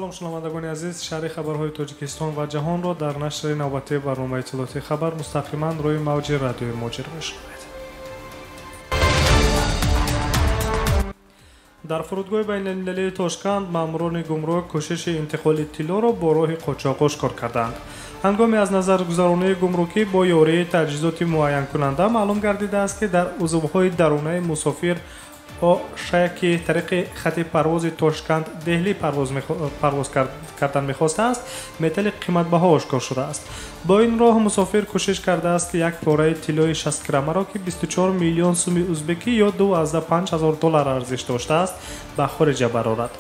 салом шунавандагони азиз, шаҳри хабарҳои тоҷикистон ва ҷаҳонро дар нашри навбатии барномаи иттилоъоти хабар мустақиман рӯи мавҷи радиои Моҷир мешунавед. дар фурудгоҳи байналмилалии Тошканд маъмурони гумрук кӯшиши интиқоли тиллоро бо роҳи қочоқ ошкор карданд. ҳангоми аз назаргузаронии гумрукӣ бо ёрии таҷҳизоти муайянкунанда маълум гардидааст, ки дар узвҳои дарунаи мусофир ошаки тариқи хати парвози Тошканд деҳлӣ парвоз кардан мехостааст, металли қиматбаҳо ошкор шудааст. Бо ин роҳ мусофир кӯшиш кардааст, ки як пораи тиллои 60 граммаро, ки 24 миллион сӯми узбекӣ ё $25,000 арзиш доштааст, ба хориҷа барорад.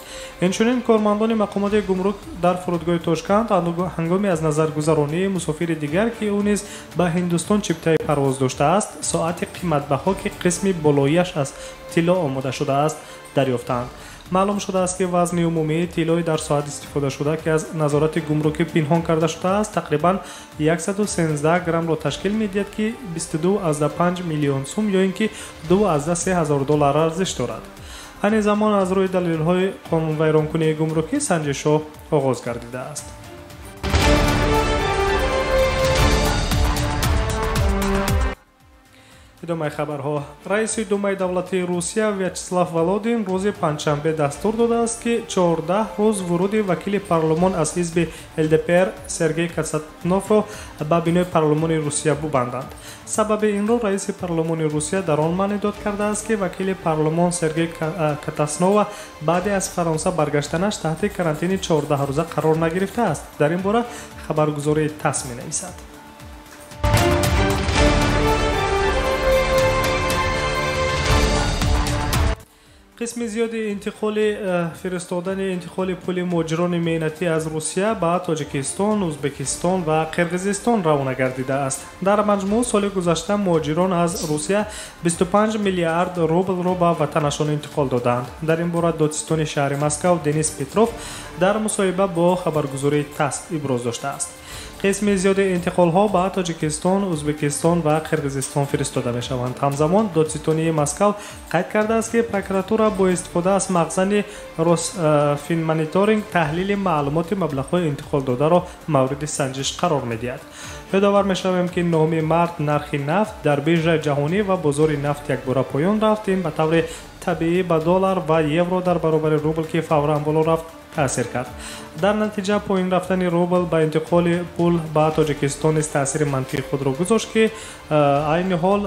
Инчунин кормандони мақомоти гумрук дар фурудгоҳи Тошканд ҳангоми аз назаргузаронии мусофири дигар, ки ӯ низ ба Ҳиндустон чиптаи парвоз доштааст, соати қиматбаҳо, ки қисми болояш аз тилло омода шудааст, дарёфтанд. маълум шудааст, ки вазни умумии тиллои дар соат истифодашуда, ки аз назорати гумрукӣ пинҳон карда шудааст, тақрибан 113 граммро ташкил медиҳад, ки 22,5 миллион сум ё ин ки $2,300 арзиш дорад. ҳани замон аз рӯи далелҳои қонунвайронкунии гумрукӣ санҷишҳо оғоз гардидааст. идомаи хабарҳо. раиси думаи давлатии Русия Вячеслав Володин рӯзи панҷшанбе дастур додааст, ки 14 рӯз вуруди вакили парлумон аз ҳизби ЛДПР Сергей Касатновро ба бинои парлумони Русия бубанданд. сабаби инро раиси парлумони Русия дар он маъне дод кардааст, ки вакили парлумон Сергей Катаснова баъде аз Фаронса баргаштанаш таҳти карантини 14 рӯза қарор нагирифтааст. дар ин бора хабаргузории ТАСС менависад. қисми зиёди фиристодани интиқоли пули муҳоҷирони меҳнатӣ аз Русия ба Тоҷикистон, Узбекистон ва Қирғизистон равона гардидааст. дар маҷмӯъ соли гузашта муҳоҷирон аз Русия 25 миллиард рублро ба ватанашон интиқол доданд. дар ин бора додистони шаҳри Москав Денис Петров дар мусоҳиба бо хабаргузории ТАСС иброз доштааст. қисми зиёди интиқолҳо ба Тоҷикистон, Узбекистон ва Қирғизистон фиристода мешаванд. ҳамзамон додистонии Москав қайд кардааст, ки прокуратура бо истифода аз мағзани Росфинмониторинг таҳлили маълумоти маблағҳои интиқолдодаро мавриди санҷиш қарор медиҳад. ёдовар мешавем, ки 9 март нархи нафт дар биржаи ҷаҳонӣ ва бозори нафт якбора поён рафт. ин ба таври табиӣ ба доллар ва евро дар баробари рубл, ки фавран боло рафт, таъсир кард. дар натиҷа поин рафтани рубл ба интиқоли пул ба Тоҷикистон низ таъсири манфии худро гузошт, ки айни ҳол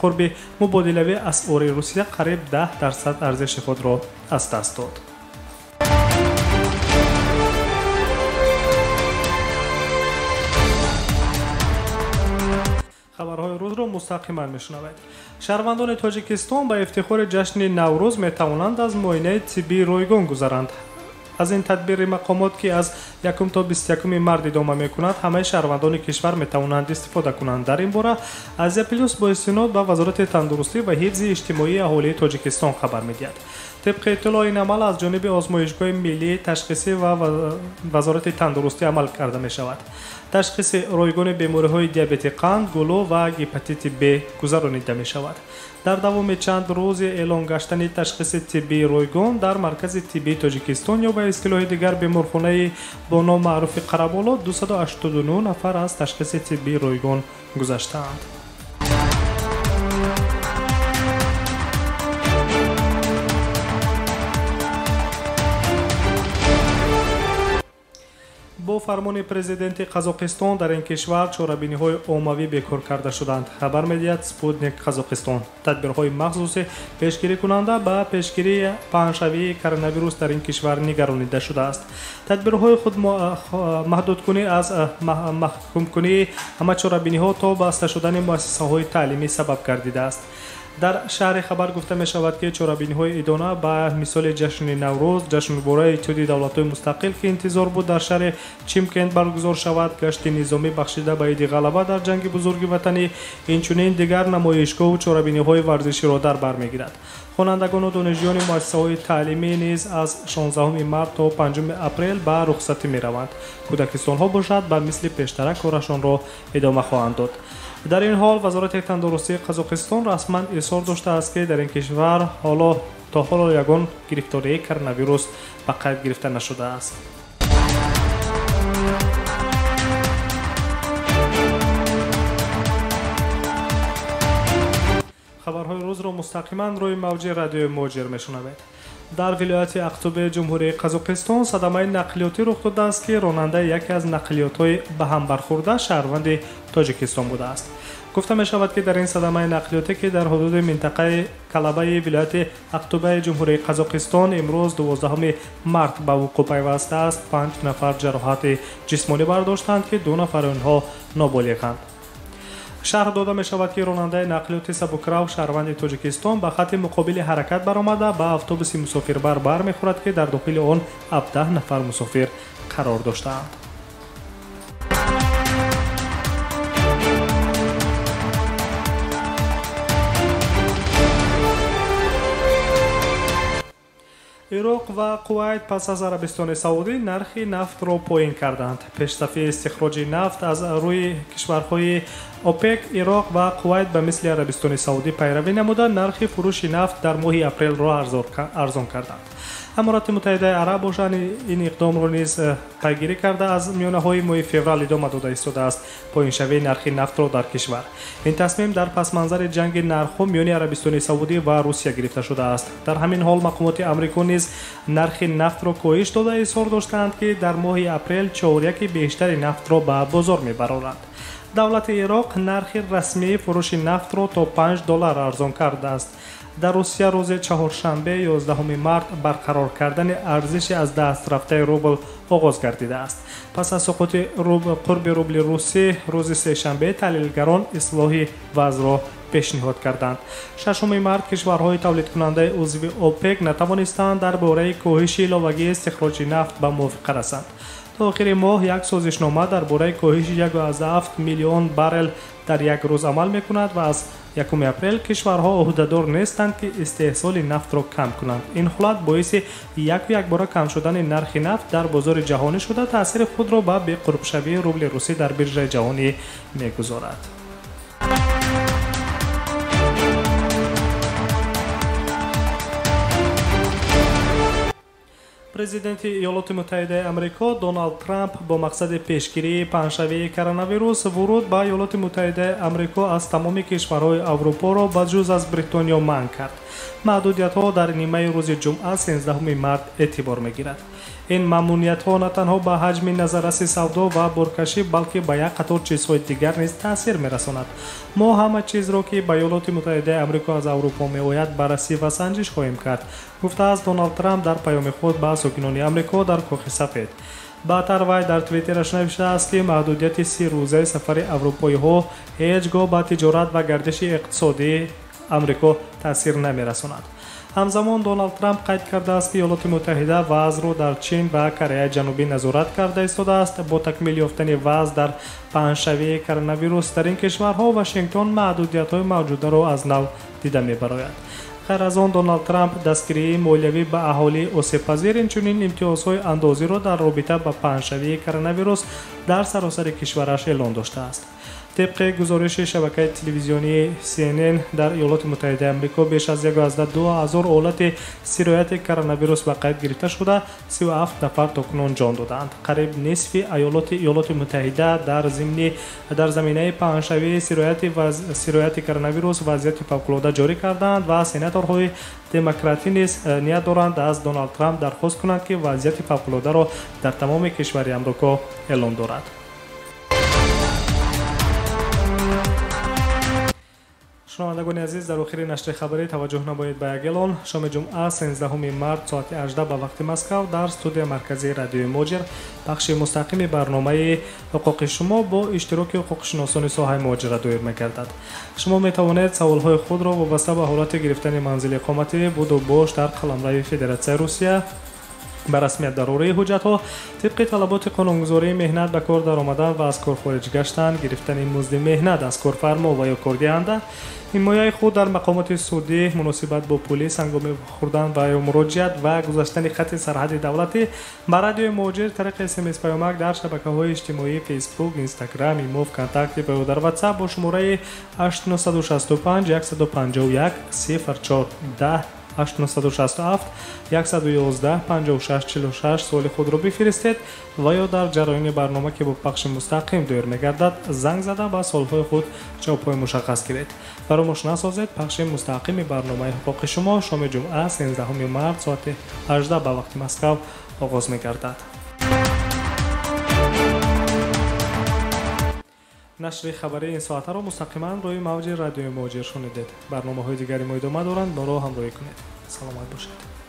қурби мубодилави асъори Русия қариб 10% арзиши худро аз даст дод. хабарҳои рӯзро мустақиман мешунавед. шаҳрвандони Тоҷикистон ба ифтихори ҷашни Наврӯз метавонанд аз муоинаи тиббии ройгон гузаранд. аз ин тадбири мақомот, ки аз 1 то 21 март идома мекунад, ҳамаи шаҳрвандони кишвар метавонанд истифода кунанд. дар ин бора Азия Плюс бо истинод ба Вазорати тандурустӣ ва ҳифзи иҷтимоии аҳолии Тоҷикистон хабар медиҳад. طبق اطلاع این عمل از جانب آزمایشگاه ملی تشخیصی و وزارت تندرستی عمل کرده می شود. تشخیص رایگان بیماری‌های دیابت قند، گلو و هپاتیت B گذرانیده می شود. در دوام چند روز اعلام گشتن تشخیص طبی رایگان در مرکز طبی تاجیکستان یا به اصطلاح دیگر بیمارخانه با نام معروف قره‌بالا 289 نفر از تشخیص طبی رایگان گذشتند. با فرمان پرزیدنت قزاقستان در این کشور چاره‌بینی‌های عمومی بکار کرده شدند. خبر می‌دهد سپوتنیک قزاقستان. تدبیرهای مخصوص پیشگیری کننده به پیشگیری پهنشوی کرونا ویروس در این کشور نگرانیده شده است. تدبیرهای خود محدود کنی از محکوم کنی همه چاره‌بینی‌ها تا بسته شدن مؤسسه‌های تعلیمی سبب گردیده است. در شهر خبر گفته می شود که چاره‌بینی‌های ادانه به مثال جشن نوروز، جشنواره اتحادیه دولت‌های مستقل که انتظار بود در شهر چیمکند برگزار شود، گشت نظامی بخشیده به عید غلبه در جنگ بزرگ وطنی، اینچنین دیگر نمایشگاه و چاره‌بینی‌های ورزشی را در بر می‌گیرد. خوانندگان و دانشجویان مؤسسه‌های تعلیمی نیز از 16 مارت تا 5 اپریل به رخصتی می‌روند. کودکستان‌ها باشد به مثل پیشتر کارشان را ادامه خواهند داد. در این حال وزارت تندرستی قزاقستان رسما اظهار داشته است که در این کشور تا حالا یگان گرفتاری کرونا ویروس به قید گرفته نشده است. رو مستقیما روی موج رادیوی موج میشنوید. در ولایت اقطبه جمهوری قزاقستان صدمه نقلیاتی رخ داده است که راننده یکی از نقلیات‌های به هم برخورده شهروند تاجیکستان بوده است. گفته می شود که در این صدمه نقلیاتی که در حدود منطقه کلبه ولایت اقطبه جمهوری قزاقستان امروز 12 مارس به وقوع پیوسته است، 5 نفر جراحت جسمانی برداشتند که 2 نفر آنها نابالغند. شرح داده می شود که راننده نقلیات سبکرو شهروند تاجیکستان به خط مقابل حرکت برآمده به اتوبوس مسافربر برمیخورد که در داخل آن 17 نفر مسافر قرار داشتند. عراق و کویت پس از عربستان سعودی نرخ نفت را پایین کردند. پیشرفت استخراج نفت از روی کشورهای اوپک، عراق و کویت به مثل عربستان سعودی پیروی نموده نرخ فروش نفت در ماه اپریل را ارزان کردند. امارات متحده عرب باشند این اقدام را نیز پیگیری کرده از میانه‌های ماه فوریه ادامه داده ایستاده است پایین شوی نرخ نفت را در کشور. این تصمیم در پس منظر جنگ نرخ‌ها میان عربستان سعودی و روسیه گرفته شده است. در همین حال مقامات آمریکا نیز نرخ نفت را کاهش داده اظهار داشتند که در ماه اپریل چهارک بیشتر نفت را به بازار می‌برند. دولت عراق نرخ رسمی فروش نفت را تا $5 ارزان کرده است. در روسیه روز چهارشنبه 11 مارس برقرار کردن ارزش از دست رفته روبل آغاز گردیده است. پس از سقوط قرب روبل روسی روز سه‌شنبه تحلیلگران اصلاح وضع را پیشنهاد کردند. 6 مارس کشورهای تولید کننده عضو اوپک نتوانستند درباره کاهش علاوگی استخراج نفت به موافقه رسند. تا آخر ماه یک سازشنامه درباره کاهش 1.7 میلیون بارل در یک روز عمل می‌کند و از 1 اپریل کشورها عهده‌دار نیستند که استحصال نفت را کم کنند. این حالت باعث یک بار کم شدن نرخ نفت در بازار جهانی شده تاثیر خود را به بی‌قرب شوی روبل روسی در بیرژ جهانی می‌گذارد. پرزیدنت ایالات متحده آمریکا دونالد ترامپ با مقصد پیشگیری پنجشنبه کرونا ویروس ورود به ایالات متحده آمریکا از تمام کشورهای اروپا را به جز از بریتانیا منع کرد. محدودیت‌ها در نیمه روز جمعه 13 مارس اعتبار می‌گیرد. این ممنوعیت‌ها نه تنها به حجم نظررس سودا و بارکشی بلکه به یک قطار چیزهای دیگر نیز تاثیر می‌رساند. ما همه چیز را که به ایالات متحده آمریکا از اروپا می‌آید بررسی و سنجش خواهیم کرد، گفته است دونالد ترامپ در پیام خود به ساکنان آمریکا در کاخ سفید. بعدتر وی در توییترش نوشته است که محدودیت 3 روزه سفر اروپایی‌ها هیچگاه به تجارت و گردش اقتصادی آمریکا تاثیر نمی‌رساند. همزمان دونالد ترامپ قید کرده است که ایالات متحده وضع را در چین و کره جنوبی نظارت کرده ایستاده است. با تکمیل یافتن وضع در پنجشنبه کرونا ویروس در این کشورها واشنگتن محدودیت‌های موجوده را از نو دیده می‌براید. غیر از آن دونالد ترامپ دستگیری مالیوی به اهالی آسیب‌پذیر اینچنین امتیازهای اندازی را در رابطه با پنجشنبه کرونا ویروس در سراسر کشورش اعلام داشته است. طبق گزارش شبکه تلویزیونی CNN در ایالات متحده آمریکا بیش از 1,200 حالت سرایت کرونا ویروس به قید گرفته شده 37 نفر تاکنون جان دادند. قریب نصف ایالات متحده در زمینه پنجشنبه سرایت کرونا ویروس وضعیت فوق‌العاده جاری کردند و سناتورهای دموکراتی نیز نیت دارند از دونالد ترامپ درخواست کنند که وضعیت فوق‌العاده را در تمام کشور آمریکا اعلام دارد. شنوندگان عزیز، در آخر نشر خبری توجه نمایید به یک اعلان. شام جمعه 13 مارس ساعت 18 به وقت مسکو در استودیو مرکزی رادیوی موج بخش مستقیم برنامه حقوق شما با اشتراک حقوقشناسان ساحه مهاجرت دایر می‌گردد. شما می‌توانید سوال‌های خود را وابسته به حالت گرفتن منزل اقامتی بود و باش در قلمرو فدراسیون روسیه به رسمیت ضروری حجت‌ها طبق طلبات قانونگذاری مهنت به کار درآمدن و از کار خارج گشتن، گرفتن مزد مهنت از کارفرما و یا کاردهنده، حمایت خود در مقامات سودی، مناسبت با پلیس هنگام خوردن و یا مراجعت و گذشتن خط سرحد دولتی به رادیو موج طریق SMS پیامک در شبکه‌های اجتماعی فیسبوک، اینستاگرام، ایمو، کانتاکت و در واتساپ با شماره 8965 151 0410 867 111 56 46 суоли худро бифиристед ва ё дар ҷараёни барнома ки бо пахши мустақим доир мегардад занг зада ба солҳои худ ҷавобҳои мушаххас гиред. фаромӯш насозед пахши мустақими барномаи ҳуқуқи шумо шоми ҷумъа 13 март соати 18 ба вақти Москав оғоз мегардад. нашри хабари ин соатаро мустақиман рӯи мавҷи радиои муҳоҷир шунидед. барномаҳои дигари мо идома доранд. моро ҳамроҳӣ кунед. саломат бошед.